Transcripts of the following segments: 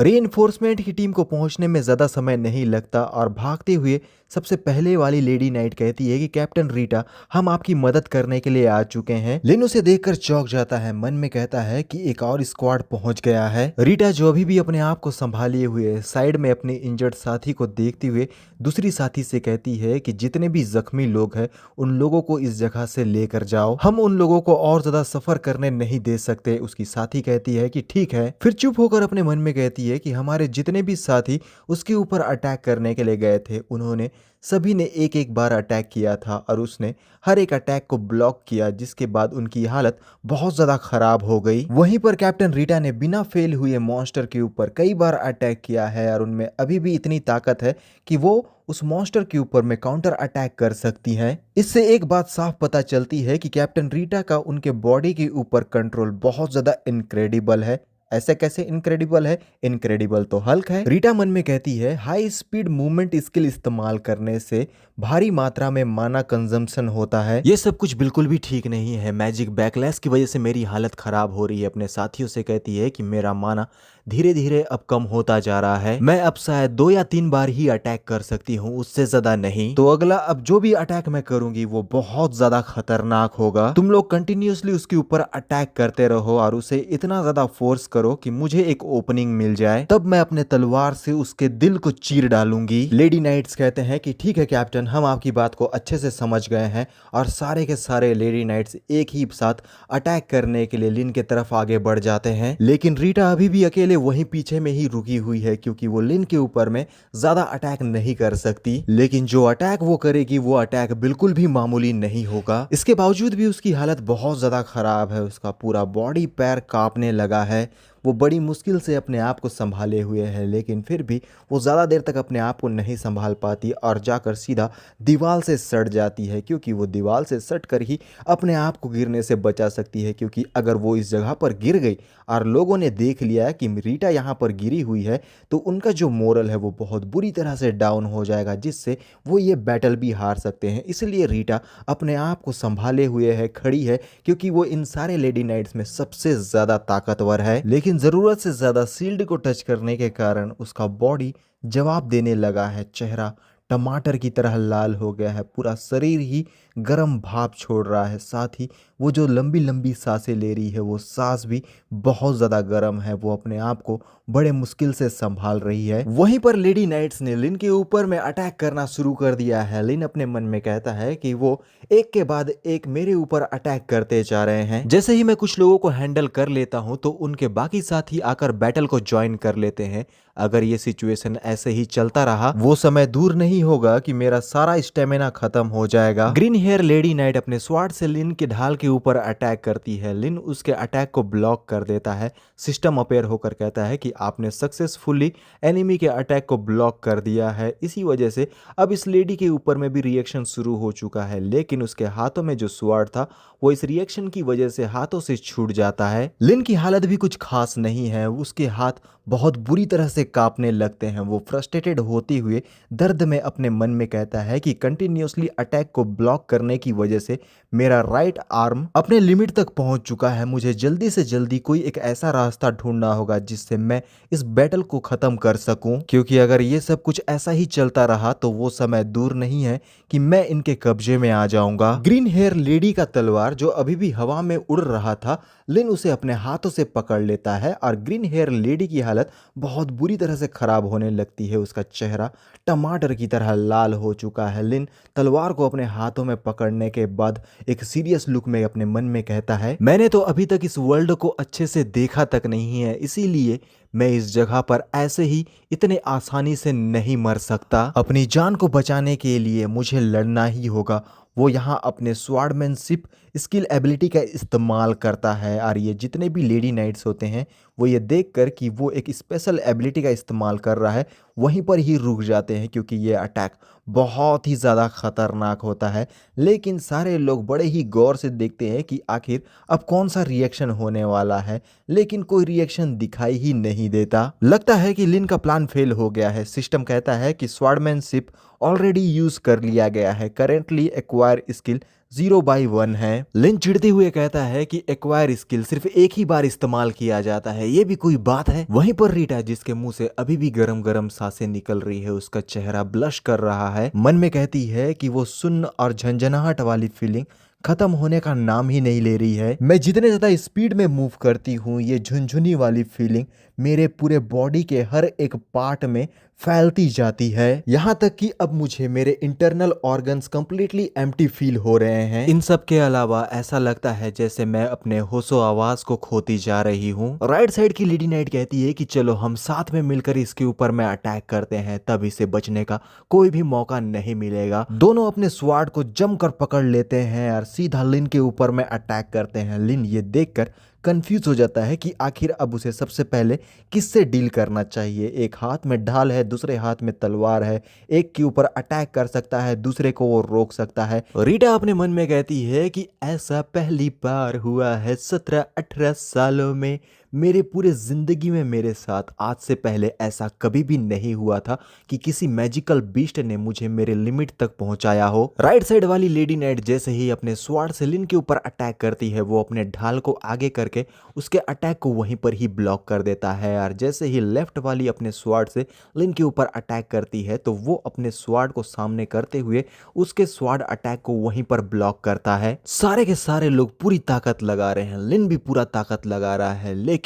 Reinforcement की team को पहुंचने में ज्यादा समय नहीं लगता और भागते हुए सबसे पहले वाली लेडी नाइट कहती है कि कैप्टन रीटा, हम आपकी मदद करने के लिए आ चुके हैं। लिन उसे देखकर चौंक जाता है, मन में कहता है कि एक और स्क्वाड पहुंच गया है। रीटा जो अभी भी अपने आप को संभाले हुए साइड में अपने इंजर्ड साथी को देखते हुए दूसरी साथी से कहती है कि जितने भी जख्मी लोग हैं उन लोगों को इस जगह से लेकर जाओ, हम उन लोगों को और ज्यादा सफर करने नहीं दे सकते। उसकी साथी कहती है कि ठीक है, फिर चुप होकर अपने मन में कहती है कि हमारे जितने भी साथी उसके ऊपर अटैक करने के लिए गए थे उन्होंने सभी ने एक एक बार अटैक किया था और उसने हर एक अटैक को ब्लॉक किया, जिसके बाद उनकी हालत बहुत ज्यादा खराब हो गई। वहीं पर कैप्टन रीटा ने बिना फेल हुए मॉन्स्टर के ऊपर कई बार अटैक किया है और उनमें अभी भी इतनी ताकत है कि वो उस मॉन्स्टर के ऊपर में काउंटर अटैक कर सकती हैं। इससे एक बात साफ पता चलती है कि कैप्टन रीटा का उनके बॉडी के ऊपर कंट्रोल बहुत ज्यादा इनक्रेडिबल है। ऐसे कैसे इनक्रेडिबल है? इनक्रेडिबल तो हल्क है। रीटा मन में कहती है, हाई स्पीड मूवमेंट स्किल इस्तेमाल करने से भारी मात्रा में माना कंजम्पशन होता है। ये सब कुछ बिल्कुल भी ठीक नहीं है। मैजिक बैकलैश की वजह से मेरी हालत खराब हो रही है। अपने साथियों से कहती है कि मेरा माना धीरे धीरे अब कम होता जा रहा है, मैं अब शायद 2 या 3 बार ही अटैक कर सकती हूँ, उससे ज्यादा नहीं। तो अगला अब जो भी अटैक मैं करूंगी वो बहुत ज्यादा खतरनाक होगा। तुम लोग कंटिन्यूअसली उसके ऊपर अटैक करते रहो और उसे इतना ज्यादा फोर्स करो कि मुझे एक ओपनिंग मिल जाए, तब मैं अपने तलवार से उसके दिल को चीर डालूंगी। लेडी नाइट्स कहते हैं कि ठीक है कैप्टन, हम आपकी बात को अच्छे से समझ गए हैं और सारे के सारे लेडी नाइट्स एक ही साथ अटैक करने के लिए लिन के तरफ आगे बढ़ जाते हैं। लेकिन रीटा अभी भी अकेले वहीं पीछे में ही रुकी हुई है क्योंकि वो लिन के ऊपर में ज्यादा अटैक नहीं कर सकती। लेकिन जो अटैक वो करेगी वो अटैक बिल्कुल भी मामूली नहीं होगा। इसके बावजूद भी उसकी हालत बहुत ज्यादा खराब है, उसका पूरा बॉडी पैर कांपने लगा है। वो बड़ी मुश्किल से अपने आप को संभाले हुए है, लेकिन फिर भी वो ज़्यादा देर तक अपने आप को नहीं संभाल पाती और जाकर सीधा दीवार से सट जाती है, क्योंकि वो दीवार से सट कर ही अपने आप को गिरने से बचा सकती है। क्योंकि अगर वो इस जगह पर गिर गई और लोगों ने देख लिया कि रीटा यहाँ पर गिरी हुई है तो उनका जो मोरल है वो बहुत बुरी तरह से डाउन हो जाएगा, जिससे वो ये बैटल भी हार सकते हैं। इसलिए रीटा अपने आप को संभाले हुए है, खड़ी है, क्योंकि वो इन सारे लेडी नाइट्स में सबसे ज़्यादा ताकतवर है। लेकिन ज़रूरत से ज़्यादा शील्ड को टच करने के कारण उसका बॉडी जवाब देने लगा है। चेहरा टमाटर की तरह लाल हो गया है, पूरा शरीर ही गर्म भाप छोड़ रहा है। साथ ही वो जो लंबी लंबी सांसें ले रही है वो सांस भी बहुत ज़्यादा गर्म है। वो अपने आप को बड़े मुश्किल से संभाल रही है। वहीं पर लेडी नाइट्स ने लिन के ऊपर में अटैक करना शुरू कर दिया है। लिन अपने मन में कहता है कि वो एक के बाद एक मेरे ऊपर अटैक करते जा रहे हैं। जैसे ही मैं कुछ लोगों को हैंडल कर लेता हूं तो उनके बाकी साथी आकर बैटल को ज्वाइन कर लेते हैं। अगर ये सिचुएशन ऐसे ही चलता रहा वो समय दूर नहीं होगा कि मेरा सारा स्टेमिना खत्म हो जाएगा। ग्रीन हेयर लेडी नाइट अपने स्वॉर्ड से लिन के ढाल के ऊपर अटैक करती है। लिन उसके अटैक को ब्लॉक कर देता है। सिस्टम अपेयर होकर कहता है कि आपने सक्सेसफुली एनिमी के अटैक को ब्लॉक कर दिया है। इसी वजह से अब इस लेडी के ऊपर में भी रिएक्शन शुरू हो चुका है, लेकिन उसके हाथों में जो स्वॉर्ड था वो इस रिएक्शन की वजह से हाथों से छूट जाता है। लिन की हालत भी कुछ खास नहीं है, उसके हाथ बहुत बुरी तरह से कांपने लगते हैं। वो फ्रस्ट्रेटेड होते हुए दर्द में अपने मन में कहता है कि कंटिन्यूअसली अटैक को ब्लॉक करने की वजह से मेरा राइट आर्म अपने लिमिट तक पहुंच चुका है। मुझे जल्दी से जल्दी कोई एक ऐसा रास्ता ढूंढना होगा जिससे मैं इस बैटल को खत्म कर सकूं, क्योंकि अगर ये सब कुछ ऐसा ही चलता रहा तो वो समय दूर नहीं है कि मैं इनके कब्जे में आ जाऊंगा। ग्रीन हेयर लेडी का तलवार जो अभी भी हवा में उड़ रहा था, लिन उसे अपने हाथों से पकड़ लेता है और ग्रीन हेयर लेडी की हालत बहुत बुरी तरह से खराब होने लगती है। उसका चेहरा टमाटर की तरह लाल हो चुका है। लिन तलवार को अपने हाथों में पकड़ने के बाद एक सीरियस लुक में अपने मन में कहता है, मैंने तो अभी तक इस वर्ल्ड को अच्छे से देखा तक नहीं है, इसीलिए मैं इस जगह पर ऐसे ही इतने आसानी से नहीं मर सकता। अपनी जान को बचाने के लिए मुझे लड़ना ही होगा। वो यहाँ अपने स्वॉर्डमैनशिप स्किल एबिलिटी का इस्तेमाल करता है और ये जितने भी लेडी नाइट्स होते हैं वो ये देखकर कि वो एक स्पेशल एबिलिटी का इस्तेमाल कर रहा है वहीं पर ही रुक जाते हैं, क्योंकि ये अटैक बहुत ही ज़्यादा खतरनाक होता है। लेकिन सारे लोग बड़े ही गौर से देखते हैं कि आखिर अब कौन सा रिएक्शन होने वाला है, लेकिन कोई रिएक्शन दिखाई ही नहीं देता। लगता है कि लिन का प्लान फेल हो गया है। सिस्टम कहता है कि स्वॉर्डमैनशिप ऑलरेडी यूज कर लिया गया है, करेंटली एक्वायर स्किल 0/1 है। लिन चिढ़ते हुए कहता है कि एक्वायर स्किल सिर्फ एक ही बार इस्तेमाल किया जाता है, ये भी कोई बात है। वहीं पर रीटा, जिसके मुंह से अभी भी गरम गरम सांसें निकल रही है, उसका चेहरा ब्लश कर रहा है, मन में कहती है कि वो सुन्न और झंझनाहट वाली फीलिंग खत्म होने का नाम ही नहीं ले रही है। मैं जितने ज्यादा स्पीड में मूव करती हूँ, ये झुनझुनी वाली फीलिंग मेरे पूरे बॉडी के हर एक पार्ट में फैलती जाती है, यहाँ तक कि अब मुझे मेरे internal organs completely empty feel हो रहे हैं। इन सब के अलावा ऐसा लगता है जैसे मैं अपने होशो आवाज को खोती जा रही हूँ। राइट साइड की लेडी नाइट कहती है कि चलो हम साथ में मिलकर इसके ऊपर में अटैक करते हैं, तब इसे बचने का कोई भी मौका नहीं मिलेगा। दोनों अपने स्वार्ड को जमकर पकड़ लेते हैं और सीधा लिन के ऊपर में अटैक करते हैं। लिन ये देखकर कंफ्यूज हो जाता है कि आखिर अब उसे सबसे पहले किससे डील करना चाहिए। एक हाथ में ढाल है, दूसरे हाथ में तलवार है, एक के ऊपर अटैक कर सकता है, दूसरे को वो रोक सकता है। रीटा अपने मन में कहती है कि ऐसा पहली बार हुआ है 17-18 सालों में, मेरे पूरे जिंदगी में मेरे साथ आज से पहले ऐसा कभी भी नहीं हुआ था कि किसी मैजिकल बीस्ट ने मुझे मेरे लिमिट तक पहुंचाया हो। राइट साइड वाली लेडी नाइट जैसे ही अपने स्वार्ड से लिन के ऊपर अटैक करती है, वो अपने ढाल को आगे करके उसके अटैक को वहीं पर ही ब्लॉक कर देता है, और जैसे ही लेफ्ट वाली अपने स्वार्ड से लिन के ऊपर अटैक करती है तो वो अपने स्वार्ड को सामने करते हुए उसके स्वार्ड अटैक को वहीं पर ब्लॉक करता है। सारे के सारे लोग पूरी ताकत लगा रहे हैं, लिन भी पूरा ताकत लगा रहा है, लेकिन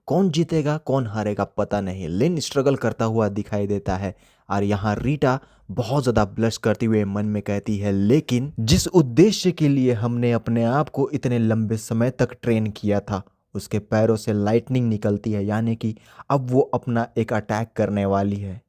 कौन जीतेगा कौन हारेगा पता नहीं। लिन स्ट्रगल करता हुआ दिखाई देता है और यहाँ रीटा बहुत ज्यादा ब्लश करते हुए मन में कहती है, लेकिन जिस उद्देश्य के लिए हमने अपने आप को इतने लंबे समय तक ट्रेन किया था, उसके पैरों से लाइटनिंग निकलती है, यानी कि अब वो अपना एक अटैक करने वाली है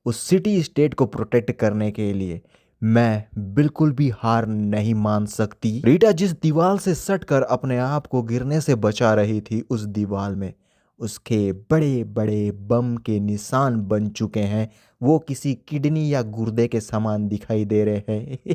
उस सिटी स्टेट को प्रोटेक्ट करने के लिए। मैं बिल्कुल भी हार नहीं मान सकती। रीटा जिस दीवार से सटकर अपने आप को गिरने से बचा रही थी, उस दीवार में उसके बड़े बड़े बम के निशान बन चुके हैं। वो किसी किडनी या गुर्दे के समान दिखाई दे रहे हैं।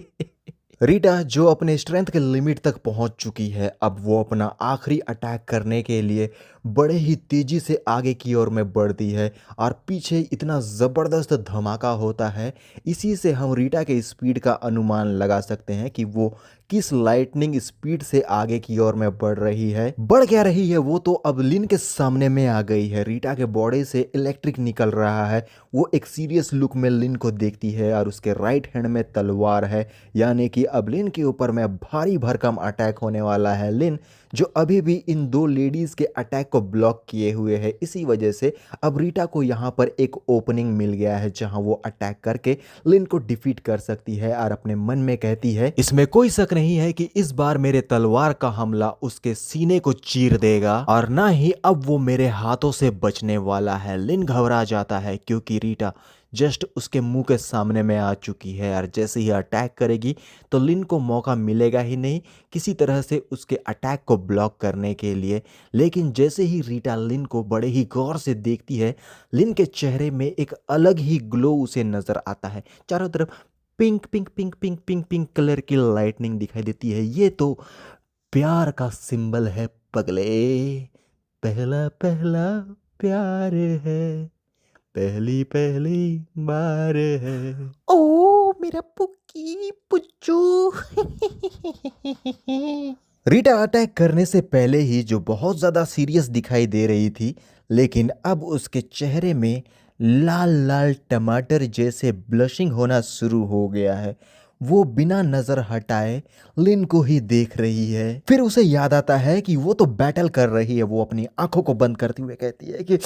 रीटा जो अपने स्ट्रेंथ के लिमिट तक पहुंच चुकी है, अब वो अपना आखिरी अटैक करने के लिए बड़े ही तेजी से आगे की ओर में बढ़ती है और पीछे इतना ज़बरदस्त धमाका होता है। इसी से हम रीटा के स्पीड का अनुमान लगा सकते हैं कि वो किस लाइटनिंग स्पीड से आगे की ओर में बढ़ रही है। बढ़ क्या रही है, वो तो अब लिन के सामने में आ गई है। रीटा के बॉडी से इलेक्ट्रिक निकल रहा है। वो एक सीरियस लुक में लिन को देखती है और उसके राइट हैंड में तलवार है, यानी कि अब लिन के ऊपर में भारी भरकम अटैक होने वाला है। लिन जो अभी भी इन दो लेडीज के अटैक को ब्लॉक किए हुए है, इसी वजह से अब रीटा को यहाँ पर एक ओपनिंग मिल गया है जहां वो अटैक करके लिन को डिफीट कर सकती है और अपने मन में कहती है, इसमें कोई शक नहीं है कि इस बार मेरे तलवार का हमला उसके सीने को चीर देगा और ना ही अब वो मेरे हाथों से बचने वाला है। लिन घबरा जाता है क्योंकि रीटा जस्ट उसके मुंह के सामने में आ चुकी है और जैसे ही अटैक करेगी तो लिन को मौका मिलेगा ही नहीं किसी तरह से उसके अटैक को ब्लॉक करने के लिए। लेकिन जैसे ही रीटा लिन को बड़े ही गौर से देखती है, लिन के चेहरे में एक अलग ही ग्लो उसे नजर आता है। चारों तरफ pink pink pink pink pink pink colour की लाइटनिंग दिखाई देती है। ये तो प्यार का सिंबल है पगले, पहला पहला प्यार है, पहली पहली बार है। ओ मेरा पुक्की पुच्चू। रीटा अटैक करने से पहले ही जो बहुत ज्यादा सीरियस दिखाई दे रही थी, लेकिन अब उसके चेहरे में लाल लाल टमाटर जैसे ब्लशिंग होना शुरू हो गया है। वो बिना नजर हटाए लिन को ही देख रही है। फिर उसे याद आता है कि वो तो बैटल कर रही है। वो अपनी आंखों को बंद करते हुए कहती है कि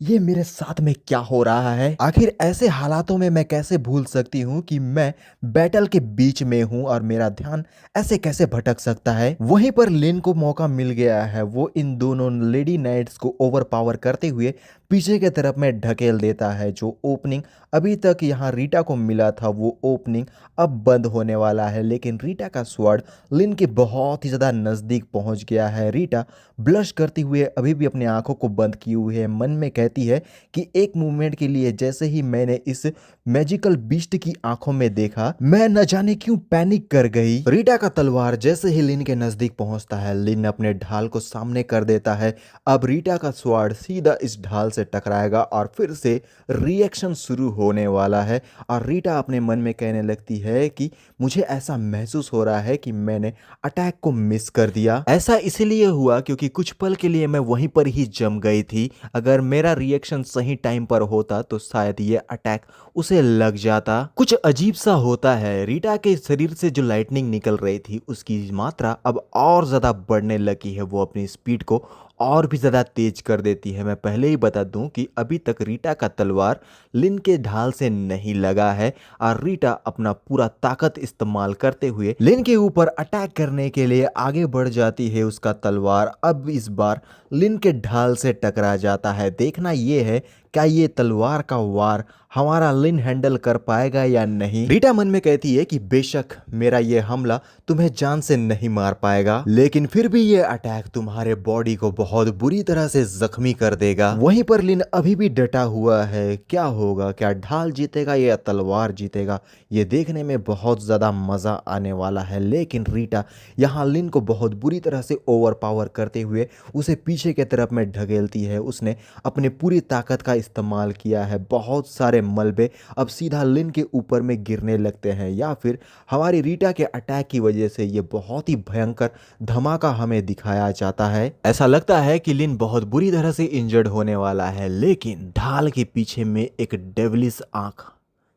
ये मेरे साथ में क्या हो रहा है। आखिर ऐसे हालातों में मैं कैसे भूल सकती हूँ कि मैं बैटल के बीच में हूँ और मेरा ध्यान ऐसे कैसे भटक सकता है। वहीं पर लिन को मौका मिल गया है। वो इन दोनों लेडी नाइट्स को ओवरपावर करते हुए पीछे के तरफ में ढकेल देता है। जो ओपनिंग अभी तक यहाँ रीटा को मिला था, वो ओपनिंग अब बंद होने वाला है। लेकिन रीटा का स्वॉर्ड लिन के बहुत ही ज्यादा नजदीक पहुंच गया है। रीटा ब्लश करती हुए अभी भी अपनी आंखों को बंद किए हुए मन में कहती कहती है कि एक मूवमेंट के लिए जैसे ही मैंने इस मैजिकल बीस्ट की आंखों में देखा, मैं न जाने क्यों पैनिक कर गई। रीटा का तलवार जैसे ही लिन के नजदीक पहुंचता है, लिन अपने ढाल को सामने कर देता है। अब रीटा का स्वॉर्ड सीधा इस ढाल से टकराएगा और फिर से रिएक्शन शुरू होने वाला है। और रीटा अपने मन में कहने लगती है कि मुझे ऐसा महसूस हो रहा है कि मैंने अटैक को मिस कर दिया। ऐसा इसलिए हुआ क्योंकि कुछ पल के लिए मैं वहीं पर ही जम गई थी। अगर मेरा रिएक्शन सही टाइम पर होता तो शायद ये अटैक उसे लग जाता। कुछ अजीब सा होता है, रीटा के शरीर से जो लाइटनिंग निकल रही थी उसकी मात्रा अब और ज्यादा बढ़ने लगी है। वो अपनी स्पीड को और भी ज़्यादा तेज कर देती है। मैं पहले ही बता दूं कि अभी तक रीटा का तलवार लिन के ढाल से नहीं लगा है और रीटा अपना पूरा ताकत इस्तेमाल करते हुए लिन के ऊपर अटैक करने के लिए आगे बढ़ जाती है। उसका तलवार अब इस बार लिन के ढाल से टकरा जाता है। देखना यह है क्या ये तलवार का वार हमारा लिन हैंडल कर पाएगा या नहीं। रीटा मन में कहती है कि बेशक मेरा ये हमला तुम्हें जान से नहीं मार पाएगा, लेकिन फिर भी ये अटैक तुम्हारे बॉडी को बहुत बुरी तरह से जख्मी कर देगा। वहीं पर लिन अभी भी डटा हुआ है। क्या होगा, क्या ढाल जीतेगा या तलवार जीतेगा, ये देखने में बहुत ज्यादा मजा आने वाला है। लेकिन रीटा यहाँ लिन को बहुत बुरी तरह से ओवर पावर करते हुए उसे पीछे की तरफ में ढकेलती है। उसने अपनी पूरी ताकत का इस्तेमाल किया है। बहुत सारे मलबे अब सीधा लिन के ऊपर में गिरने लगते हैं, या फिर हमारी रीटा के अटैक की वजह से ये बहुत ही भयंकर धमाका हमें दिखाया जाता है। ऐसा लगता है कि लिन बहुत बुरी तरह से इंजर्ड होने वाला है, लेकिन ढाल के पीछे में एक डेविलिश आंख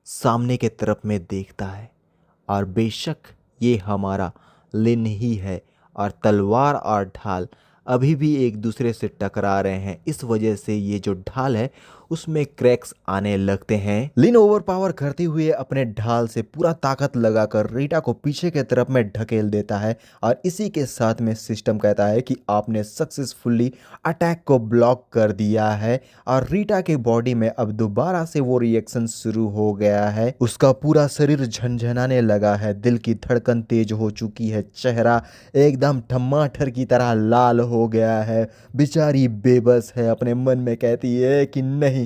सामने के तरफ में देखता है और बेशक ये हमारा लिन ही है और तलवार और ढाल अभी भी एक दूसरे से टकरा रहे हैं। इस वजह से ये जो ढाल है उसमें क्रैक्स आने लगते हैं। लिन ओवर पावर करते हुए अपने ढाल से पूरा ताकत लगाकर रीटा को पीछे के तरफ में ढकेल देता है और इसी के साथ में सिस्टम कहता है कि आपने सक्सेसफुली अटैक को ब्लॉक कर दिया है और रीटा के बॉडी में अब दोबारा से वो रिएक्शन शुरू हो गया है। उसका पूरा शरीर झनझनाने लगा है, दिल की धड़कन तेज हो चुकी है, चेहरा एकदम टमाटर की तरह लाल हो गया है। बेचारी बेबस है, अपने मन में कहती है कि नहीं,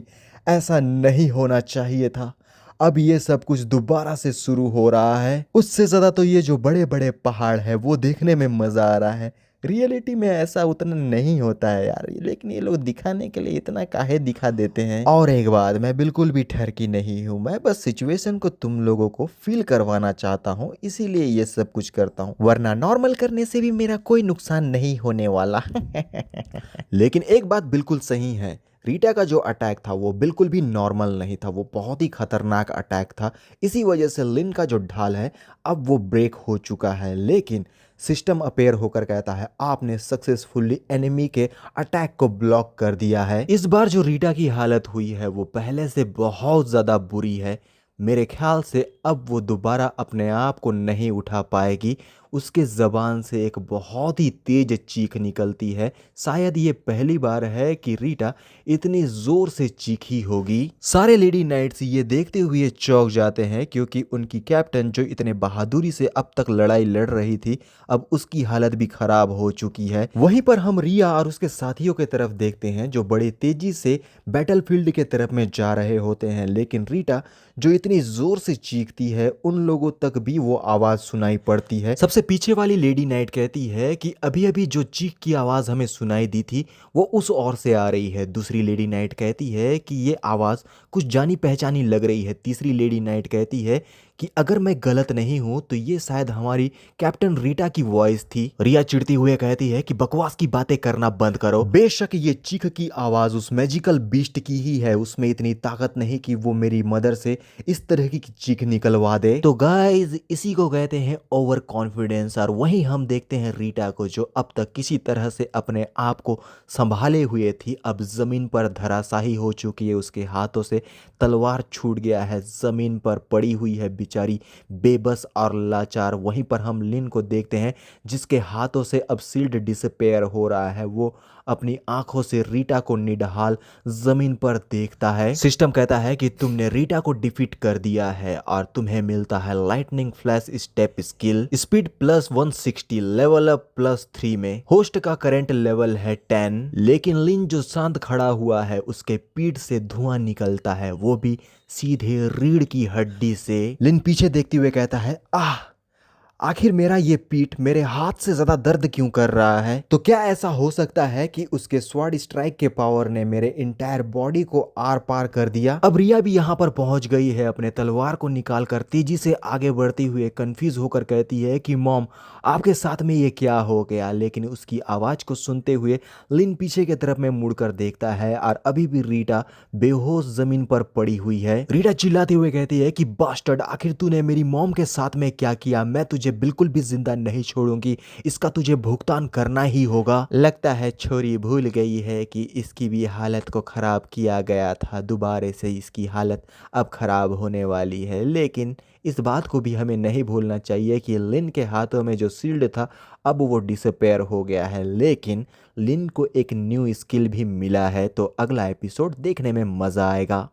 ऐसा नहीं होना चाहिए था। अब ये सब कुछ दोबारा से शुरू हो रहा है। उससे ज्यादा तो ये जो बड़े बड़े पहाड़ है वो देखने में मजा आ रहा है। रियलिटी में ऐसा उतना नहीं होता है यार, लेकिन ये लोग दिखाने के लिए इतना काहे दिखा देते हैं। और एक बात, मैं बिल्कुल भी ठरकी नहीं हूँ, मैं बस सिचुएशन को तुम लोगों को फील करवाना चाहता हूँ, इसीलिए ये सब कुछ करता हूँ, वरना नॉर्मल करने से भी मेरा कोई नुकसान नहीं होने वाला। लेकिन एक बात बिल्कुल सही है, रीटा का जो अटैक था वो बिल्कुल भी नॉर्मल नहीं था, वो बहुत ही खतरनाक अटैक था। इसी वजह से लिन का जो ढाल है अब वो ब्रेक हो चुका है। लेकिन सिस्टम अपेयर होकर कहता है आपने सक्सेसफुली एनिमी के अटैक को ब्लॉक कर दिया है। इस बार जो रीटा की हालत हुई है वो पहले से बहुत ज़्यादा बुरी है। मेरे ख्याल से अब वो दोबारा अपने आप को नहीं उठा पाएगी। उसके ज़बान से एक बहुत ही तेज चीख निकलती है। शायद ये पहली बार है कि रीटा इतनी ज़ोर से चीखी होगी। सारे लेडी नाइट्स ये देखते हुए चौंक जाते हैं क्योंकि उनकी कैप्टन जो इतने बहादुरी से अब तक लड़ाई लड़ रही थी, अब उसकी हालत भी खराब हो चुकी है। वहीं पर हम रिया और उसके साथियों की तरफ देखते हैं जो बड़े तेजी से बैटलफील्ड के तरफ में जा रहे होते हैं, लेकिन रीटा जो इतनी जोर से चीखती है उन लोगों तक भी वो आवाज सुनाई पड़ती है। सबसे पीछे वाली लेडी नाइट कहती है कि अभी अभी जो चीख की आवाज हमें सुनाई दी थी वो उस ओर से आ रही है। दूसरी लेडी नाइट कहती है कि ये आवाज कुछ जानी पहचानी लग रही है। तीसरी लेडी नाइट कहती है कि अगर मैं गलत नहीं हूं तो ये शायद हमारी कैप्टन रीटा की वॉइस थी। रिया चिढ़ती हुए कहती है कि बकवास की बातें करना बंद करो। बेशक ये चीख की आवाज उस मैजिकल बीस्ट की ही है, उसमें इतनी ताकत नहीं कि वो मेरी मदर से इस तरह की चीख निकलवा दे। तो गाइज इसी को कहते हैं ओवर कॉन्फिडेंस। और वहीं हम देखते हैं रीटा को जो अब तक किसी तरह से अपने आप को संभाले हुए थी, अब जमीन पर धराशाही हो चुकी है। उसके हाथों से तलवार छूट गया है, जमीन पर पड़ी हुई है बेचारी बेबस और लाचार। वहीं पर हम लिन को देखते हैं जिसके हाथों से अब शील्ड डिसअपेयर हो रहा है। वो अपनी आंखों से रीटा को निढाल जमीन पर देखता है। सिस्टम कहता है कि तुमने रीटा को डिफीट कर दिया है और तुम्हें मिलता है lightning flash step skill, speed plus 160, level up plus 3 में। होस्ट का करंट लेवल है 10, लेकिन लिन जो शांत खड़ा हुआ है उसके पीठ से धुआं निकलता है, वो भी सीधे रीढ़ की हड्डी से। लिन पीछे देखते हुए कहता है, आह, आखिर मेरा ये पीठ मेरे हाथ से ज्यादा दर्द क्यों कर रहा है? तो क्या ऐसा हो सकता है कि उसके स्वॉर्ड स्ट्राइक के पावर ने मेरे इंटायर बॉडी को आर पार कर दिया? अब रिया भी यहाँ पर पहुंच गई है। अपने तलवार को निकालकर तेजी से आगे बढ़ती हुए कंफ्यूज होकर कहती है कि मॉम, आपके साथ में ये क्या हो गया? लेकिन उसकी आवाज को सुनते हुए लिन पीछे की तरफ में मुड़कर देखता है और अभी भी रीटा बेहोश जमीन पर पड़ी हुई है। रीटा चिल्लाते हुए कहती है कि बास्टर्ड, आखिर तूने मेरी मॉम के साथ में क्या किया? मैं तुझे बिल्कुल भी जिंदा नहीं छोड़ूंगी, इसका तुझे भुगतान करना ही होगा। लगता है छोरी भूल गई है कि इसकी भी हालत को खराब किया गया था, दोबारा से इसकी हालत अब खराब होने वाली है। लेकिन इस बात को भी हमें नहीं भूलना चाहिए कि लिन के हाथों में जो शील्ड था अब वो डिसअपेयर हो गया है, लेकिन लिन को एक न्यू स्किल भी मिला है। तो अगला एपिसोड देखने में मजा आएगा।